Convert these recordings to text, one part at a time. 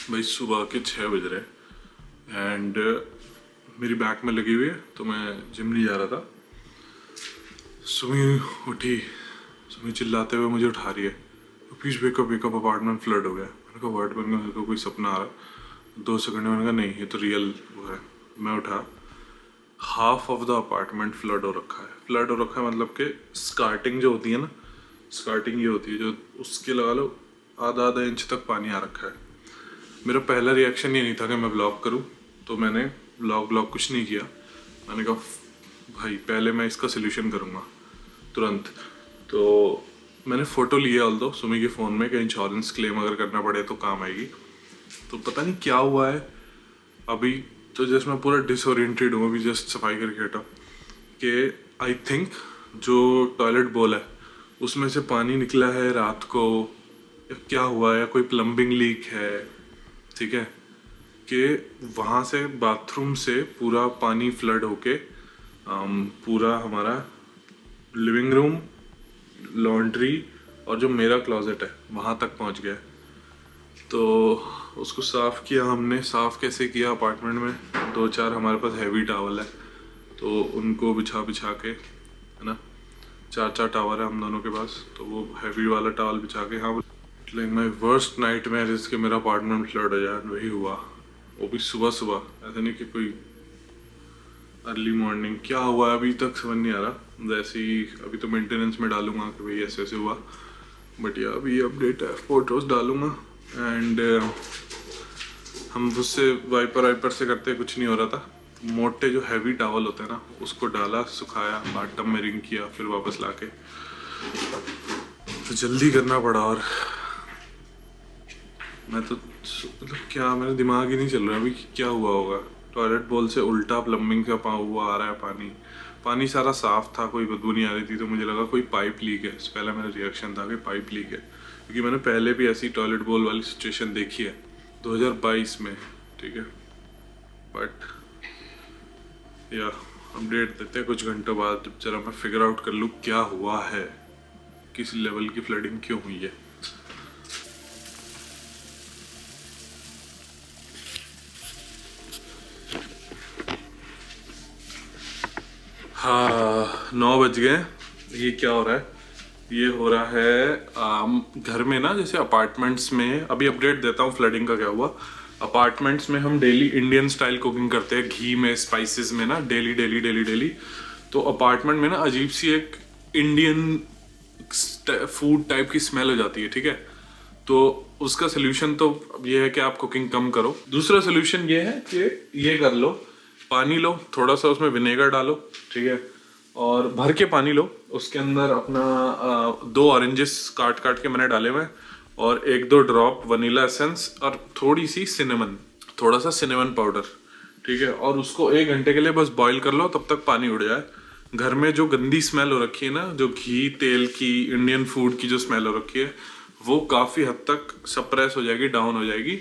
भाई सुबह के 6 बज रहे एंड मेरी बैक में लगी हुई है तो मैं जिम नहीं जा रहा था। सुमी उठी, सुमी चिल्लाते हुए मुझे उठा रही है, please wake up wake up, apartment flood हो गया। मैंने कहा वर्ड बन गया, मेरे को कोई सपना आ रहा। 2 सेकंड में मैंने कहा नहीं, ये तो रियल वो है। मैं उठा, half of the apartment flood हो रखा है। फ्लड हो रखा है मतलब कि स्कार्टिंग जो होती है ना, स्कार्टिंग ये होती है जो उसके लगा लो आधा आधा इंच तक पानी आ रखा है। मेरा पहला रिएक्शन ये नहीं था कि मैं ब्लॉग करूं, तो मैंने ब्लॉग कुछ नहीं किया। मैंने कहा भाई पहले मैं इसका सोल्यूशन करूंगा तुरंत। तो मैंने फ़ोटो लिया ऑल दो सुमी के फ़ोन में कि इंश्योरेंस क्लेम अगर करना पड़े तो काम आएगी। तो पता नहीं क्या हुआ है अभी, तो जस्ट मैं पूरा डिसोरिएंटेड हूँ। अभी जस्ट सफाई करके हटा कि आई थिंक जो टॉयलेट बोल है उसमें से पानी निकला है रात को, या क्या हुआ है, या कोई प्लम्बिंग लीक है। ठीक है कि वहाँ से बाथरूम से पूरा पानी फ्लड होके पूरा हमारा लिविंग रूम, लॉन्ड्री और जो मेरा क्लोजेट है वहाँ तक पहुँच गया। तो उसको साफ़ किया हमने। साफ़ कैसे किया, अपार्टमेंट में 2-4 हमारे पास हैवी टावल है तो उनको बिछा बिछा के, है ना, 4-4 टावर है हम दोनों के पास, तो वो हैवी वाला टावल बिछा के। हाँ, लाइक माई वर्स्ट नाइट में जिसके मेरा अपार्टमेंट फ्लड हो जाए, वही हुआ। वो भी सुबह सुबह, ऐसा नहीं कि कोई अर्ली मॉर्निंग। क्या हुआ अभी तक समझ नहीं आ रहा। जैसे ही अभी तो मेंटेनेंस में डालूंगा कि भाई ऐसे ऐसे हुआ, बट या अभी अपडेट है, फोटोज डालूंगा। एंड हम उससे वाइपर से करते कुछ नहीं हो रहा था। मोटे जो हैवी टावल होते हैं ना, उसको डाला, सुखाया, बाथटब में रिंग किया, फिर वापस लाके तो जल्दी करना पड़ा। और मैं तो मतलब क्या, मेरा दिमाग ही नहीं चल रहा अभी क्या हुआ होगा। टॉयलेट बोल से उल्टा प्लम्बिंग का हुआ आ रहा है पानी। पानी सारा साफ था, कोई बदबू नहीं आ रही थी, तो मुझे लगा कोई पाइप लीक है। पहला मेरा रिएक्शन था कि पाइप लीक है, क्योंकि मैंने पहले भी ऐसी टॉयलेट बोल वाली सिचुएशन देखी है 2022 में। ठीक है, बट या अपडेट देते हैं कुछ घंटों बाद, जरा मैं फिगर आउट कर लूँ क्या हुआ है, किस लेवल की फ्लडिंग क्यों हुई है। हाँ, 9 बज गए। ये क्या हो रहा है, ये हो रहा है घर में ना, जैसे अपार्टमेंट्स में, अभी अपडेट देता हूँ फ्लडिंग का क्या हुआ। अपार्टमेंट्स में हम डेली इंडियन स्टाइल कुकिंग करते हैं, घी में, स्पाइसेस में ना, डेली डेली डेली डेली। तो अपार्टमेंट में ना अजीब सी एक इंडियन फूड टाइप की स्मेल हो जाती है। ठीक है, तो उसका सोल्यूशन तो ये है कि आप कुकिंग कम करो। दूसरा सोल्यूशन ये है कि ये कर लो, पानी लो, थोड़ा सा उसमें विनेगर डालो, ठीक है, और भर के पानी लो, उसके अंदर अपना 2 ऑरेंजेस काट काट के मैंने डाले हुए हैं, और 1-2 ड्रॉप वनीला एसेंस, और थोड़ी सी सिनेमन, थोड़ा सा सिनेमन पाउडर। ठीक है, और उसको 1 घंटे के लिए बस बॉईल कर लो, तब तक पानी उड़ जाए। घर में जो गंदी स्मेल हो रखी है ना, जो घी तेल की, इंडियन फूड की जो स्मेल हो रखी है, वो काफ़ी हद तक सप्रेस हो जाएगी, डाउन हो जाएगी।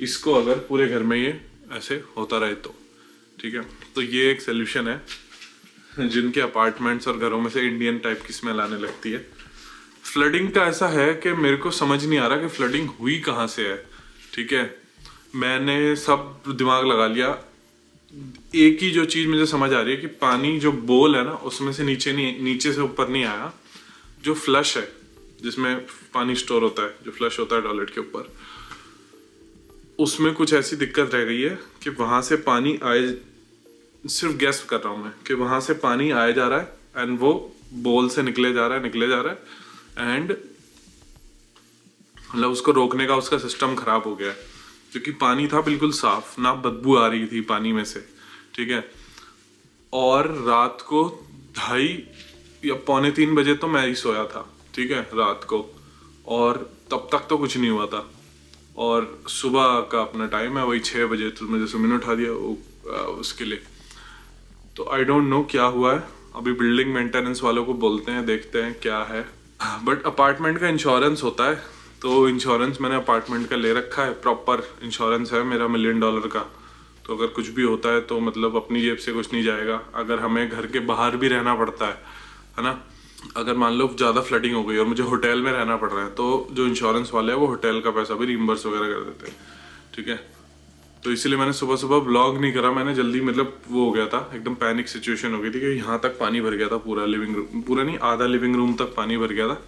इसको अगर पूरे घर में ये ऐसे होता रहे तो ठीक है। तो ये एक सोल्यूशन है जिनके अपार्टमेंट्स और घरों में से इंडियन टाइप की स्मेल आने लगती है। फ्लडिंग का ऐसा है कि मेरे को समझ नहीं आ रहा कि फ्लडिंग हुई कहाँ से है। ठीक है, मैंने सब दिमाग लगा लिया। एक ही जो चीज़ मुझे समझ आ रही है कि पानी जो बोल है ना, उसमें से नीचे से ऊपर नहीं आया। जो फ्लश है, जिसमें पानी स्टोर होता है, जो फ्लश होता है टॉयलेट के ऊपर, उसमें कुछ ऐसी दिक्कत रह गई है कि वहां से पानी आए, सिर्फ गैस कर रहा हूं मैं कि वहां से पानी आया जा रहा है एंड वो बोल से निकले जा रहा है एंड मतलब उसको रोकने का उसका सिस्टम खराब हो गया है, क्योंकि पानी था बिल्कुल साफ, ना बदबू आ रही थी पानी में से। ठीक है, और रात को 2:30 या 2:45 बजे तो मैं ही सोया था। ठीक है, रात को, और तब तक तो कुछ नहीं हुआ था। और सुबह का अपना टाइम है वही 6 बजे, तो मुझे सुमिन उठा दिया उसके लिए। तो आई डोंट नो क्या हुआ है। अभी बिल्डिंग मेंटेनेंस वालों को बोलते हैं, देखते हैं क्या है। बट अपार्टमेंट का इंश्योरेंस होता है, तो इंश्योरेंस मैंने अपार्टमेंट का ले रखा है, प्रॉपर इंश्योरेंस है मेरा $1 मिलियन का। तो अगर कुछ भी होता है तो मतलब अपनी जेब से कुछ नहीं जाएगा। अगर हमें घर के बाहर भी रहना पड़ता है ना, अगर मान लो ज़्यादा फ्लडिंग हो गई और मुझे होटल में रहना पड़ रहा है, तो जो इंश्योरेंस वाले हैं वो होटल का पैसा भी रिम्बर्स वगैरह कर देते हैं। ठीक है। तो इसीलिए मैंने सुबह सुबह व्लॉग नहीं करा, मैंने जल्दी मतलब वो हो गया था, एकदम पैनिक सिचुएशन हो गई थी कि यहाँ तक पानी भर गया था, पूरा लिविंग रूम, पूरा नहीं आधा लिविंग रूम तक पानी भर गया था।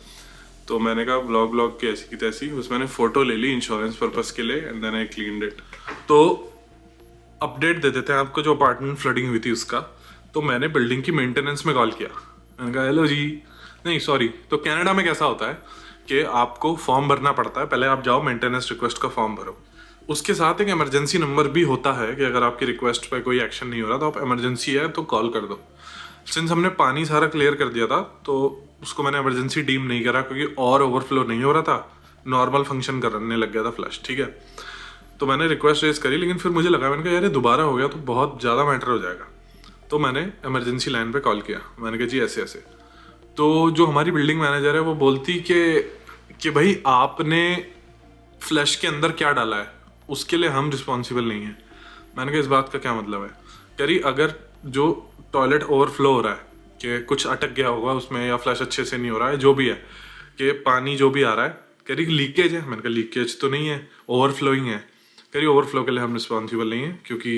तो मैंने कहा व्लॉग की ऐसी की तैसी, उसमें मैंने फ़ोटो ले ली इंश्योरेंस पर्पज़ के लिए and then I cleaned it. तो अपडेट दे देते हैं आपको जो अपार्टमेंट फ्लडिंग हुई थी उसका। तो मैंने बिल्डिंग की मेंटेनेंस में कॉल किया, मैंने कहा हेलो जी, नहीं सॉरी, तो कनाडा में कैसा होता है कि आपको फॉर्म भरना पड़ता है, पहले आप जाओ मेंटेनेंस रिक्वेस्ट का फॉर्म भरो, उसके साथ एक इमरजेंसी नंबर भी होता है कि अगर आपकी रिक्वेस्ट पे कोई एक्शन नहीं हो रहा तो आप इमरजेंसी है तो कॉल कर दो। सिंस हमने पानी सारा क्लियर कर दिया था तो उसको मैंने इमरजेंसी डीम नहीं करा, क्योंकि और ओवरफ्लो नहीं हो रहा था, नॉर्मल फंक्शन करने लग गया था फ्लश, ठीक है। तो मैंने रिक्वेस्ट रेज करी, लेकिन फिर मुझे लगा, मैंने कहा यार ये दोबारा हो गया तो बहुत ज़्यादा मैटर हो जाएगा। तो मैंने इमरजेंसी लाइन पे कॉल किया, मैंने कहा जी ऐसे ऐसे। तो जो हमारी बिल्डिंग मैनेजर है वो बोलती कि भाई आपने फ्लैश के अंदर क्या डाला है उसके लिए हम रिस्पॉन्सिबल नहीं है। मैंने कहा इस बात का क्या मतलब है? कह रही अगर जो टॉयलेट ओवरफ्लो हो रहा है कि कुछ अटक गया होगा उसमें या फ्लैश अच्छे से नहीं हो रहा है, जो भी है कि पानी जो भी आ रहा है, कह रही लीकेज है। मैंने कहा लीकेज तो नहीं है, ओवरफ्लोइंग है। कह रही ओवरफ्लो के लिए हम रिस्पॉन्सिबल नहीं है, क्योंकि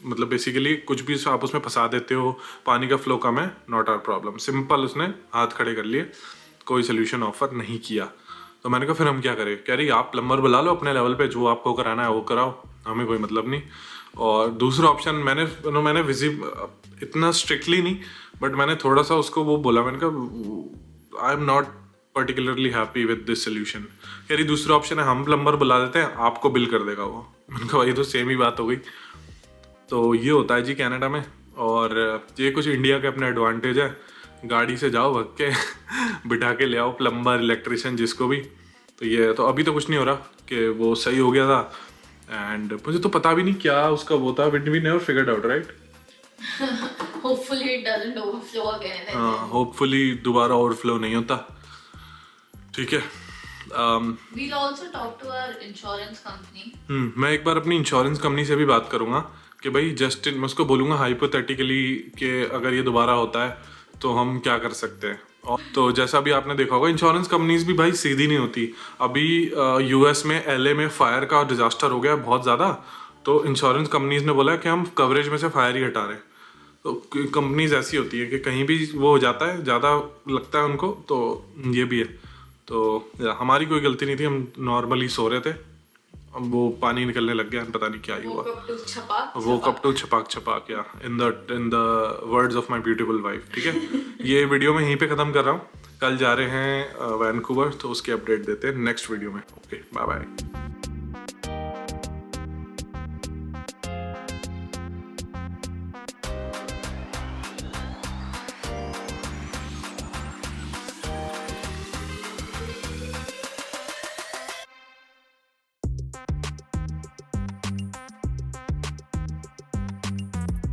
मतलब बेसिकली कुछ भी आप उसमें फंसा देते हो, पानी का फ्लो कम है, नॉट आवर प्रॉब्लम। सिंपल उसने हाथ खड़े कर लिए, कोई सोल्यूशन ऑफर नहीं किया। तो मैंने कहा फिर हम क्या करें? कह रही आप प्लम्बर बुला लो अपने लेवल पे, जो आपको कराना है वो कराओ, हमें कोई मतलब नहीं। और दूसरा ऑप्शन मैंने विजिट इतना स्ट्रिक्टली नहीं, बट मैंने थोड़ा सा उसको वो बोला, मैंने कहा I am not particularly happy with this solution. कह रही दूसरा ऑप्शन है हम प्लम्बर बुला देते हैं, आपको बिल कर देगा वो। मैंने कहा भाई तो सेम ही बात हो गई। तो ये होता है जी कनाडा में, और ये कुछ इंडिया के अपने एडवांटेज है। गाड़ी से जाओ भग के बिठा के ले आओ प्लम्बर इलेक्ट्रिशियन जिसको भी। तो ये तो अभी तो कुछ नहीं हो रहा कि वो सही हो गया था, एंड मुझे तो पता भी नहीं क्या उसका वो था, but we never figured out, right? Hopefully it doesn't overflow again. हाँ, होपफुली दोबारा ओवरफ्लो नहीं होता, ठीक है। We'll also talk to our insurance company. मैं एक बार अपनी इंश्योरेंस कंपनी से भी बात करूंगा कि भाई जस्ट मैं उसको बोलूंगा हाइपोथेटिकली कि अगर ये दोबारा होता है तो हम क्या कर सकते हैं। और तो जैसा भी आपने देखा होगा इंश्योरेंस कंपनीज भी भाई सीधी नहीं होती। अभी यूएस में एलए में फायर का डिजास्टर हो गया बहुत ज़्यादा, तो इंश्योरेंस कंपनीज ने बोला कि हम कवरेज में से फायर ही हटा रहे हैं। तो कंपनीज ऐसी होती है कि कहीं भी वो हो जाता है, ज़्यादा लगता है उनको, तो ये भी है। तो हमारी कोई गलती नहीं थी, हम नॉर्मली सो रहे थे, अब वो पानी निकलने लग गया, पता नहीं क्या ही हुआ। वो कब टू छपाक छपाक या in the words of my beautiful wife, ठीक है। ये वीडियो मैं यहीं पे ख़त्म कर रहा हूँ, कल जा रहे हैं वैनकूवर, तो उसकी अपडेट देते हैं नेक्स्ट वीडियो में। Okay, bye bye.